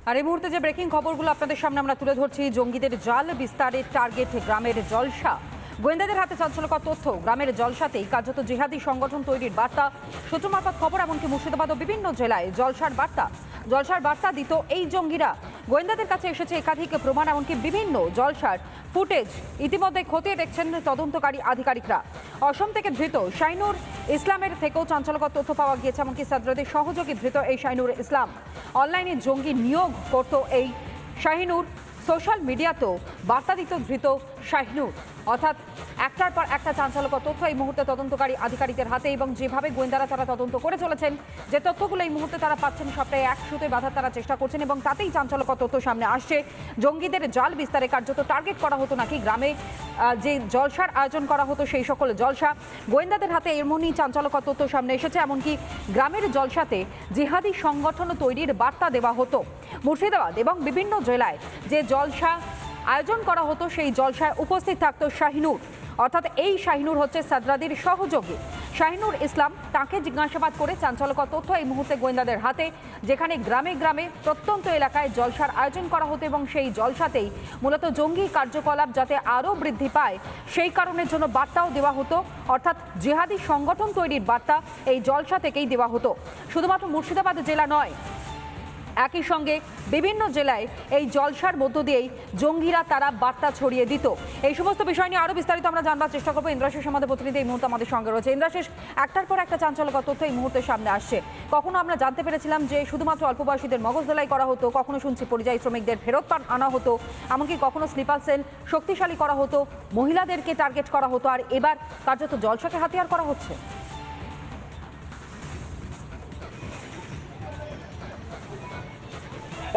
আর এই মুহূর্তে যে ব্রেকিং খবরগুলো আপনাদের সামনে আমরা তুলে ধরছি, জঙ্গিদের জাল বিস্তারের টার্গেট গ্রামের জলসা। গোয়েন্দাদের হাতে চাঞ্চল্যকর তথ্য, গ্রামের জলসাতেই কার্যত জিহাদি সংগঠন তৈরির বার্তা। সূত্র মারফত খবর, এমনকি মুর্শিদাবাদ ও বিভিন্ন জেলায় জলসার বার্তা দিত এই জঙ্গিরা। গোয়েন্দাদের কাছে এসেছে একাধিক প্রমাণ, এমনকি বিভিন্ন জলসার ফুটেজ ইতিমধ্যে খতিয়ে দেখছেন তদন্তকারী আধিকারিকরা। অসম থেকে ধৃত শাহিনুর ইসলামের থেকেও চাঞ্চল্যকর তথ্য পাওয়া গিয়েছে, এমনকি সাদ্রাদের সহযোগী ধৃত এই শাহিনুর ইসলাম অনলাইনে জঙ্গি নিয়োগ করত। এই শাহিনুর সোশ্যাল মিডিয়াতেও বার্তা দিত ধৃত শাহিনুর। অর্থাৎ একটার পর একটা চাঞ্চল্যকর তথ্য এই মুহূর্তে তদন্তকারী আধিকারিকদের হাতে, এবং যেভাবে গোয়েন্দারা তারা তদন্ত করে চলেছেন, যে তথ্যগুলো এই মুহূর্তে তারা পাচ্ছেন সবটাই এক সুতোয় বাঁধার তারা চেষ্টা করছেন, এবং তাতেই চাঞ্চল্যকর তথ্য সামনে আসছে। জঙ্গিদের জাল বিস্তারে কার্যত টার্গেট করা হতো নাকি গ্রামে যে জলসার আয়োজন করা হতো সেই সকল জলসা। গোয়েন্দাদের হাতে এমনই চাঞ্চল্যকর তথ্য সামনে এসেছে, এমনকি গ্রামের জলসাতে জিহাদি সংগঠন তৈরির বার্তা দেওয়া হতো। মুর্শিদাবাদ এবং বিভিন্ন জেলায় যে জলসা আয়োজন করা হতো সেই জলসায় উপস্থিত থাকতো শাহিনুর। অর্থাৎ এই শাহিনুর হচ্ছে সাদ্রাদির সহযোগী শাহিনুর ইসলাম। তাকে জিজ্ঞাসাবাদ করে চাঞ্চল্যকর তথ্য এই মুহূর্তে গোয়েন্দাদের হাতে, যেখানে গ্রামে গ্রামে প্রত্যন্ত এলাকায় জলসার আয়োজন করা হতো, এবং সেই জলসাতেই মূলত জঙ্গি কার্যকলাপ যাতে আরও বৃদ্ধি পায় সেই কারণের জন্য বার্তাও দেওয়া হতো। অর্থাৎ জিহাদি সংগঠন তৈরির বার্তা এই জলসা থেকেই দেওয়া হতো। শুধুমাত্র মুর্শিদাবাদ জেলা নয়, একই সঙ্গে বিভিন্ন জেলায় এই জলসার মধ্য দিয়েই জঙ্গিরা তারা বার্তা ছড়িয়ে দিত। এই সমস্ত বিষয় নিয়ে আরও বিস্তারিত আমরা জানবার চেষ্টা করবো। ইন্দ্রাশিস আমাদের প্রতিনিধি এই মুহূর্তে আমাদের সঙ্গে রয়েছে। ইন্দ্রাশিস, একটার পর একটা চাঞ্চল্যকর তথ্য এই মুহূর্তে সামনে আসছে। কখনো আমরা জানতে পেরেছিলাম যে শুধুমাত্র অল্প বয়সীদের মগজ ধোলাই করা হতো, কখনো শুনছি পরিযায়ী শ্রমিকদের ফেরত আনা হতো, এমনকি কখনো স্লিপার সেল শক্তিশালী করা হতো, মহিলাদেরকে টার্গেট করা হতো, আর এবার কার্যত জলসাকে হাতিয়ার করা হচ্ছে।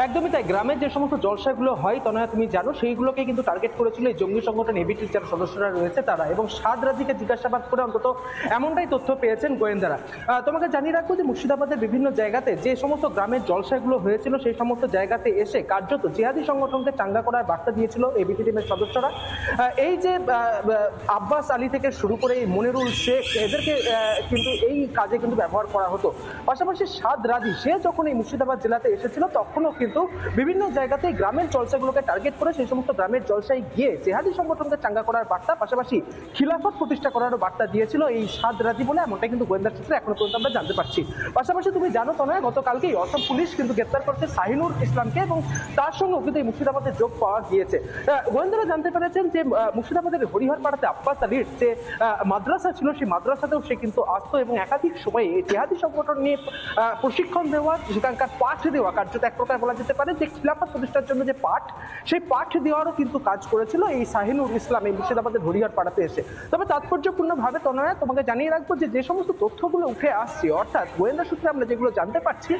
একদমই তাই। গ্রামের যে সমস্ত জলসাগুলো হয় তনয়া, তুমি জানো, সেইগুলোকে কিন্তু টার্গেট করেছিল এই জঙ্গি সংগঠন এবিটির যারা সদস্যরা রয়েছে তারা, এবং সাদ্রাদিকে জিজ্ঞাসাবাদ করে অন্তত এমনটাই তথ্য পেয়েছেন গোয়েন্দারা। তোমাকে জানিয়ে রাখবো যে মুর্শিদাবাদের বিভিন্ন জায়গাতে যে সমস্ত গ্রামের জলসাগুলো হয়েছিল সেই সমস্ত জায়গাতে এসে কার্যত জিহাদি সংগঠনকে চাঙ্গা করার বার্তা দিয়েছিল এবিটি টিমের সদস্যরা। এই যে আব্বাস আলী থেকে শুরু করে এই মনিরুল শেখ, এদেরকে কিন্তু এই কাজে কিন্তু ব্যবহার করা হতো। পাশাপাশি সাদ্রাদি সে যখন এই মুর্শিদাবাদ জেলাতে এসেছিল তখনও কিন্তু বিভিন্ন জায়গাতে গ্রামের জলসাগুলোকে টার্গেট করে সেই সমস্ত গ্রামের জলসায় গিয়ে জেহাদি সংগঠনকে চাঙ্গা করার বার্তা, পাশাপাশি খিলাফত প্রতিষ্ঠা করারও বার্তা দিয়েছিল এই সাদ্রাদি বলে, এমনটাই কিন্তু গোয়েন্দা সূত্রে এখনো পর্যন্ত আমরা জানতে পারছি। পাশাপাশি তুমি জানো তো নয়, গতকালকেই অসম পুলিশ কিন্তু গ্রেপ্তার করেছে শাহিনুর ইসলামকে, এবং তার সঙ্গে কিন্তু এই মুর্শিদাবাদের যোগ পাওয়া গিয়েছে। গোয়েন্দারা জানতে পেরেছেন যে মুর্শিদাবাদের হরিহরপাড়াতে আব্বাস আলীর যে মাদ্রাসা ছিল সেই মাদ্রাসাতেও সে কিন্তু আসতো, এবং একাধিক সময়ে জেহাদি সংগঠন নিয়ে প্রশিক্ষণ দেওয়া, সেখানকার পাঠ দেওয়া, কার্যত এক প্রকার বলা যেতে পারে যে খিলাফত প্রতিষ্ঠার জন্য যে পাঠ, সেই পাঠ দেওয়ারও কিন্তু কাজ করেছিল এই শাহিনুর ইসলাম এই মুর্শিদাবাদের হরিহরপাড়াতে এসে। তবে তাৎপর্যপূর্ণভাবে তনয়া তোমাকে জানিয়ে রাখবো যে সমস্ত তথ্যগুলো উঠে আসছে, অর্থাৎ গোয়েন্দা সূত্রে আমরা যেগুলো জানতে পারছি,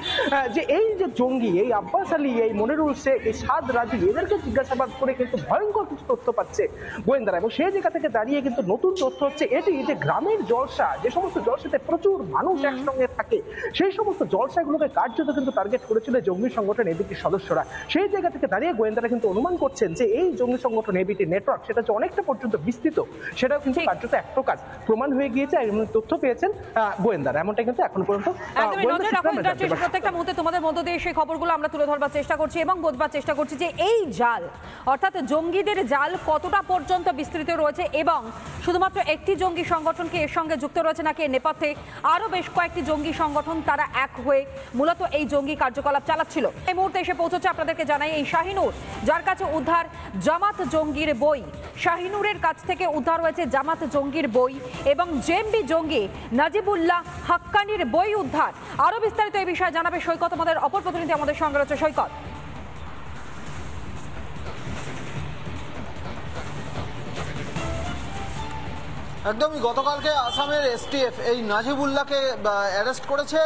যে এই যে জঙ্গি, এই আব্বাস আলী, এই মনিরুল শেখ, এই সাদ্রাদি, এদেরকে জিজ্ঞাসাবাদ করে কিন্তু ভয়ঙ্কর কিছু তথ্য পাচ্ছে গোয়েন্দারা, এবং সেই জায়গা থেকে দাঁড়িয়ে কিন্তু নতুন তথ্য হচ্ছে এটি যে গ্রামের জলসা, যে সমস্ত জলসাতে প্রচুর মানুষ একসঙ্গে থাকে, সেই সমস্ত জলসাগুলোকে কার্যত কিন্তু টার্গেট করেছিল জঙ্গি সংগঠন এবিটির সদস্যরা। সেই জায়গা থেকে দাঁড়িয়ে গোয়েন্দারা কিন্তু অনুমান করছেন যে এই জঙ্গি সংগঠন এবিটি নেটওয়ার্ক, সেটা যে অনেকটা পর্যন্ত বিস্তৃত, সেটাও কিন্তু কার্যত এক প্রকার প্রমাণ হয়ে গিয়েছে, এমন তথ্য পেয়েছেন গোয়েন্দারা, এমনটা কিন্তু এখন পর্যন্ত প্রত্যেকটা মুহূর্তে তোমাদের মধ্য দিয়ে সেই খবরগুলো আমরা তুলে ধরবার চেষ্টা করছি এবং বোঝবার চেষ্টা করছি যে এই জাল, অর্থাৎ জঙ্গিদের জাল কতটা পর্যন্ত বিস্তৃত রয়েছে, এবং শুধুমাত্র একটি জঙ্গি সংগঠনকে এর সঙ্গে যুক্ত রয়েছে নাকি এর নেপথ্যে আরো বেশ কয়েকটি জঙ্গি সংগঠন তারা এক হয়ে মূলত এই জঙ্গি কার্যকলাপ চালাচ্ছিল। এই মুহূর্তে এসে পৌঁছেছে আপনাদেরকে জানাই এই শাহিনুর, যার কাছে উদ্ধার জামাত জঙ্গির বই। শাহিনুরের কাছ থেকে উদ্ধার হয়েছে জামাত জঙ্গির বই এবং জেএমবি জঙ্গি নাজিবুল্লাহ হাক্কানির বই উদ্ধার। আরো বিস্তারিত এই বিষয়ে জানাবে সৈকত, আমাদের অপর প্রতিনিধি আমাদের সঙ্গে রয়েছে। সৈকত, একদমই, গতকালকে আসামের এসটিএফ এই নাজিবুল্লাহকে অ্যারেস্ট করেছে।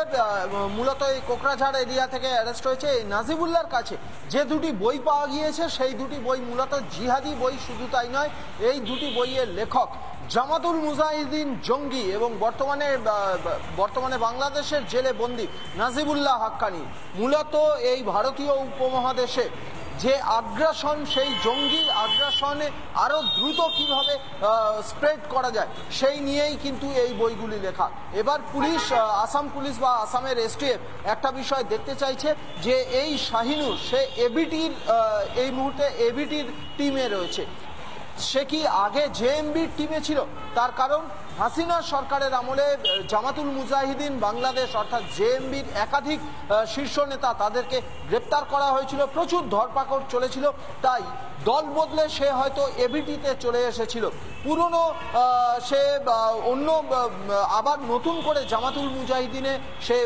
মূলত এই কোকরাঝাড় এরিয়া থেকে অ্যারেস্ট হয়েছে। এই নাজিবুল্লাহর কাছে যে দুটি বই পাওয়া গিয়েছে সেই দুটি বই মূলত জিহাদি বই। শুধু তাই নয়, এই দুটি বইয়ের লেখক জামাতুল মুজাহিদিন জঙ্গি এবং বর্তমানে বাংলাদেশের জেলে বন্দী নাজিবুল্লাহ হাক্কানি। মূলত এই ভারতীয় উপমহাদেশে যে আগ্রাসন, সেই জঙ্গি আগ্রাসন আগ্রাসনে আরও দ্রুত কিভাবে স্প্রেড করা যায় সেই নিয়েই কিন্তু এই বইগুলি লেখা। এবার পুলিশ, আসাম পুলিশ বা আসামের এসটিএফ একটা বিষয় দেখতে চাইছে যে এই শাহিনুর সে এবিটির এই মুহূর্তে এবিটির টিমে রয়েছে, সে কি আগে জেএমবির টিমে ছিল? তার কারণ হাসিনা সরকারের আমলে জামাতুল মুজাহিদিন বাংলাদেশ অর্থাৎ জেএমবির একাধিক শীর্ষ নেতা তাদেরকে গ্রেপ্তার করা হয়েছিল, প্রচুর ধরপাকড় চলেছিল, তাই দল বদলে সে হয়তো এবিটিতে চলে এসেছিল। পুরনো সে অন্য আবার নতুন করে জামাতুল মুজাহিদিনে সে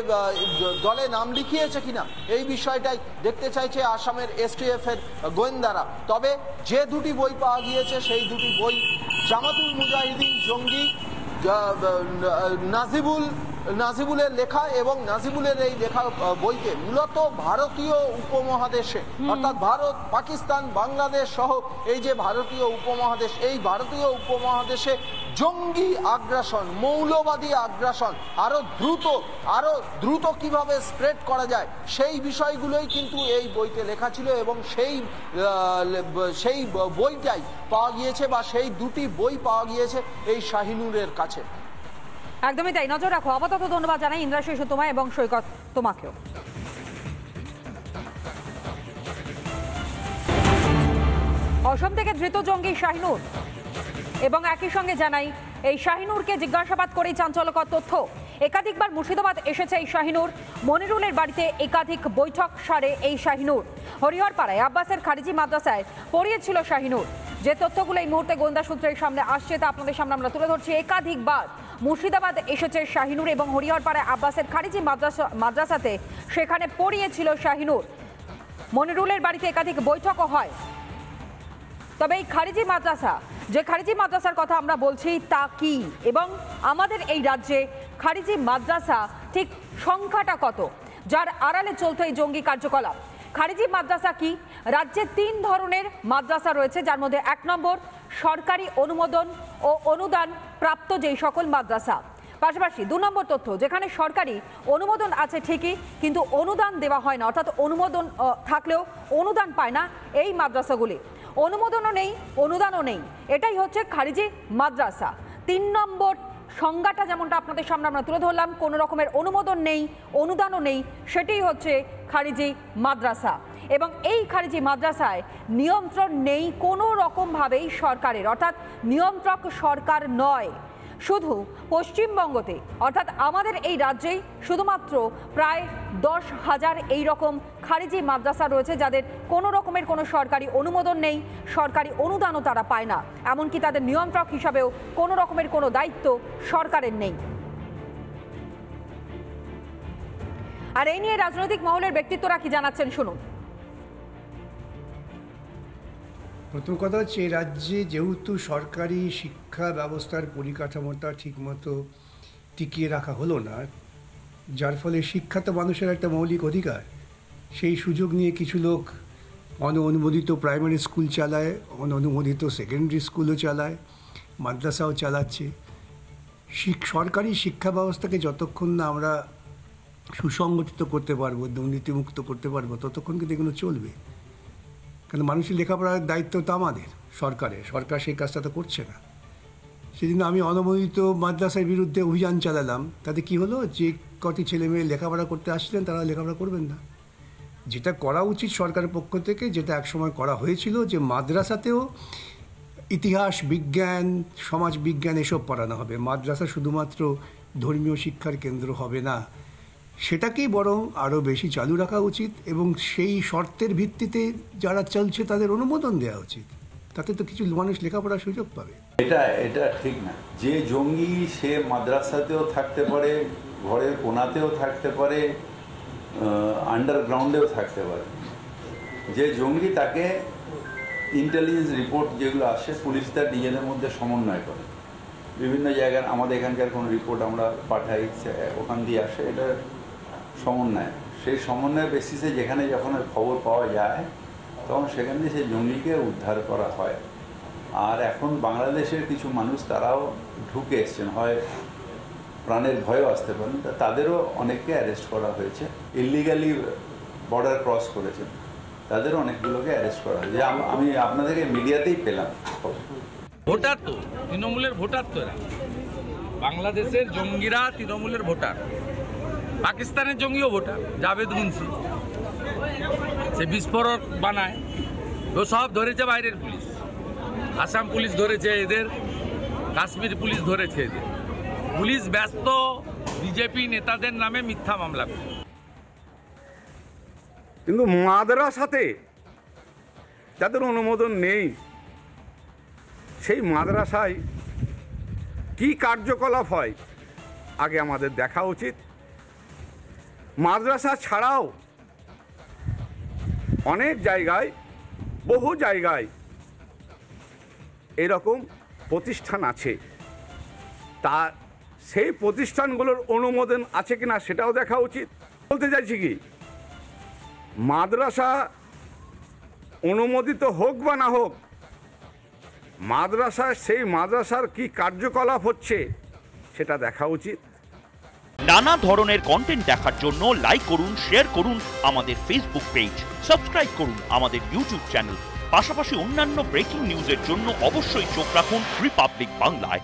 দলে নাম লিখিয়েছে কিনা এই বিষয়টাই দেখতে চাইছে আসামের এসটিএফ এর গোয়েন্দারা। তবে যে দুটি বই পাওয়া গিয়েছে সেই দুটি বই জামাতুল মুজাহিদিন জঙ্গি নাজিবুলের লেখা, এবং নাজিবুলের এই লেখা বইতে মূলত ভারতীয় উপমহাদেশে অর্থাৎ ভারত, পাকিস্তান, বাংলাদেশ সহ এই যে ভারতীয় উপমহাদেশ, এই ভারতীয় উপমহাদেশে জঙ্গি আগ্রাসন, মৌলবাদী আগ্রাসন আরো দ্রুত কিভাবে স্প্রেড করা যায় সেই বিষয়গুলোই কিন্তু এই বইতে লেখা ছিল, এবং সেই বইটাই পাওয়া গিয়েছে বা সেই দুটি বই পাওয়া গিয়েছে এই শাহিনুরের কাছে। একদমই তাই, নজর রাখো। আপাতত ধন্যবাদ জানাই ইন্দ্রাশিস তোমায় এবং সৈকত তোমাকেও। অসম থেকে ধৃত জঙ্গি শাহিনুর, এবং একই সঙ্গে জানাই এই শাহিনুরকে জিজ্ঞাসাবাদ করেই চাঞ্চল্যকর তথ্য। একাধিকবার মুর্শিদাবাদ এসেছে এই শাহিনুর, মনিরুলের বাড়িতে একাধিক বৈঠক সারে এই শাহিনুর। হরিহরপাড়ায় আব্বাসের খারিজি মাদ্রাসায় পড়িয়েছিল শাহিনুর। যে তথ্যগুলো এই মুহূর্তে গোয়েন্দা সূত্রের সামনে আসছে তা আপনাদের সামনে আমরা তুলে ধরছি। একাধিকবার মুর্শিদাবাদ এসেছে শাহিনুর এবং হরিহরপাড়ায় আব্বাসের খারিজি মাদ্রাসাতে সেখানে পড়িয়েছিল শাহিনুর। মনিরুলের বাড়িতে একাধিক বৈঠকও হয়। তবে এই খারিজি মাদ্রাসা, যে খারিজি মাদ্রাসার কথা আমরা বলছি তা কি, এবং আমাদের এই রাজ্যে খারিজি মাদ্রাসা ঠিক সংখ্যাটা কত যার আড়ালে চলতো এই জঙ্গি কার্যকলাপ? খারিজি মাদ্রাসা কি? রাজ্যে 3 ধরনের মাদ্রাসা রয়েছে, যার মধ্যে 1 নম্বর সরকারি অনুমোদন ও অনুদান প্রাপ্ত যেই সকল মাদ্রাসা। পাশাপাশি 2 নম্বর তথ্য, যেখানে সরকারি অনুমোদন আছে ঠিকই কিন্তু অনুদান দেওয়া হয় না, অর্থাৎ অনুমোদন থাকলেও অনুদান পায় না এই মাদ্রাসাগুলি। অনুমোদনও নেই, অনুদানও নেই, এটাই হচ্ছে খারিজি মাদ্রাসা। 3 নম্বর সংজ্ঞাটা যেমনটা আপনাদের সামনে আমরা তুলে ধরলাম, কোনো রকমের অনুমোদন নেই, অনুদানও নেই, সেটাই হচ্ছে খারিজি মাদ্রাসা। এবং এই খারিজি মাদ্রাসায় নিয়ন্ত্রণ নেই কোনো রকমভাবেই সরকারের, অর্থাৎ নিয়ন্ত্রক সরকার নয়। শুধু পশ্চিমবঙ্গতে অর্থাৎ আমাদের এই রাজ্যেই শুধুমাত্র প্রায় 10,000 এই রকম খারিজি মাদ্রাসা রয়েছে যাদের কোনো রকমের কোনো সরকারি অনুমোদন নেই, সরকারি অনুদানও তারা পায় না, এমনকি তাদের নিয়ন্ত্রক হিসাবেও কোনো রকমের কোনো দায়িত্ব সরকারের নেই। আর এই নিয়ে রাজনৈতিক মহলের ব্যক্তিত্বরা কি জানাচ্ছেন শুনুন। প্রথম কথা হচ্ছে, এই রাজ্যে যেহেতু সরকারি শিক্ষা ব্যবস্থার পরিকাঠামোটা ঠিকমতো টিকিয়ে রাখা হলো না, যার ফলে শিক্ষা তো মানুষের একটা মৌলিক অধিকার, সেই সুযোগ নিয়ে কিছু লোক অনুমোদিত প্রাইমারি স্কুল চালায়, অনুমোদিত সেকেন্ডারি স্কুলও চালায়, মাদ্রাসাও চালাচ্ছে। সরকারি শিক্ষা ব্যবস্থাকে যতক্ষণ না আমরা সুসংগঠিত করতে পারবো, দুর্নীতিমুক্ত করতে পারবো, ততক্ষণ কিন্তু এগুলো চলবে। কারণ মানুষের লেখাপড়ার দায়িত্ব তো আমাদের, সরকার সেই কাজটা তো করছে না। সেজন্য আমি অনুমোদিত মাদ্রাসার বিরুদ্ধে অভিযান চালালাম। তাতে কি হলো, যে কটি ছেলে মেয়ে লেখাপড়া করতে আসছিলেন তারা লেখাপড়া করবেন না। যেটা করা উচিত সরকারের পক্ষ থেকে, যেটা একসময় করা হয়েছিল, যে মাদ্রাসাতেও ইতিহাস, বিজ্ঞান, সমাজ বিজ্ঞান এসব পড়ানো হবে, মাদ্রাসা শুধুমাত্র ধর্মীয় শিক্ষার কেন্দ্র হবে না, সেটাকেই বরং আরও বেশি চালু রাখা উচিত, এবং সেই শর্তের ভিত্তিতে যারা চলছে তাদের অনুমোদন দেওয়া উচিত। তাতে তো কিছু মানুষ লেখাপড়ার সুযোগ পাবে। এটা ঠিক না। যে জঙ্গি সে মাদ্রাসাতেও থাকতে পারে, ঘরের কোনাতেও থাকতে পারে, আন্ডারগ্রাউন্ডেও থাকতে পারে। যে জঙ্গি তাকে ইন্টেলিজেন্স রিপোর্ট যেগুলো আসে, পুলিশ তার নিজেদের মধ্যে সমন্বয় করে। বিভিন্ন জায়গার আমাদের এখানকার কোনো রিপোর্ট আমরা পাঠাই, ওখান দিয়ে আসে, এটা সমন্বয়। সেই সমন্বয়ের বেসিসে যেখানে যখন খবর পাওয়া যায় তখন সেখান থেকে সেই জঙ্গিকে উদ্ধার করা হয়। আর এখন বাংলাদেশের কিছু মানুষ তারাও ঢুকে এসছেন, হয় প্রাণের ভয়ও আসতে পারেন, তাদেরও অনেককে অ্যারেস্ট করা হয়েছে, ইলিগালি বর্ডার ক্রস করেছেন। তাদের অনেকগুলোকে অ্যারেস্ট করা হয়, যে আমি আপনাদেরকে মিডিয়াতেই পেলাম খবর। ভোটার তো তৃণমূলের ভোটার তো এরা, বাংলাদেশের জঙ্গিরা তৃণমূলের ভোটার, পাকিস্তানের জঙ্গিও ভোটার, জাভেদ মুন্সি সে বিস্ফোরক বানায়, ও সব ধরেছে বাইরের পুলিশ, আসাম পুলিশ ধরেছে এদের, কাশ্মীর পুলিশ ধরেছে এদের। পুলিশ ব্যস্ত বিজেপি নেতাদের নামে মিথ্যা মামলা করে। কিন্তু মাদ্রাসাতে যাদের অনুমোদন নেই, সেই মাদ্রাসায় কি কার্যকলাপ হয় আগে আমাদের দেখা উচিত। মাদ্রাসা ছাড়াও অনেক জায়গায়, বহু জায়গায় এরকম প্রতিষ্ঠান আছে, তা সেই প্রতিষ্ঠানগুলোর অনুমোদন আছে কিনা সেটাও দেখা উচিত। বলতে চাইছি কি, মাদ্রাসা অনুমোদিত হোক বা না হোক, মাদ্রাসায় সেই মাদ্রাসার কি কার্যকলাপ হচ্ছে সেটা দেখা উচিত। নানা ধরনের কন্টেন্ট দেখার জন্য লাইক করুন, শেয়ার করুন আমাদের ফেসবুক পেজ, সাবস্ক্রাইব করুন আমাদের ইউটিউব চ্যানেল। পাশাপাশি অন্যান্য ব্রেকিং নিউজের জন্য অবশ্যই চোখ রাখুন রিপাবলিক বাংলায়।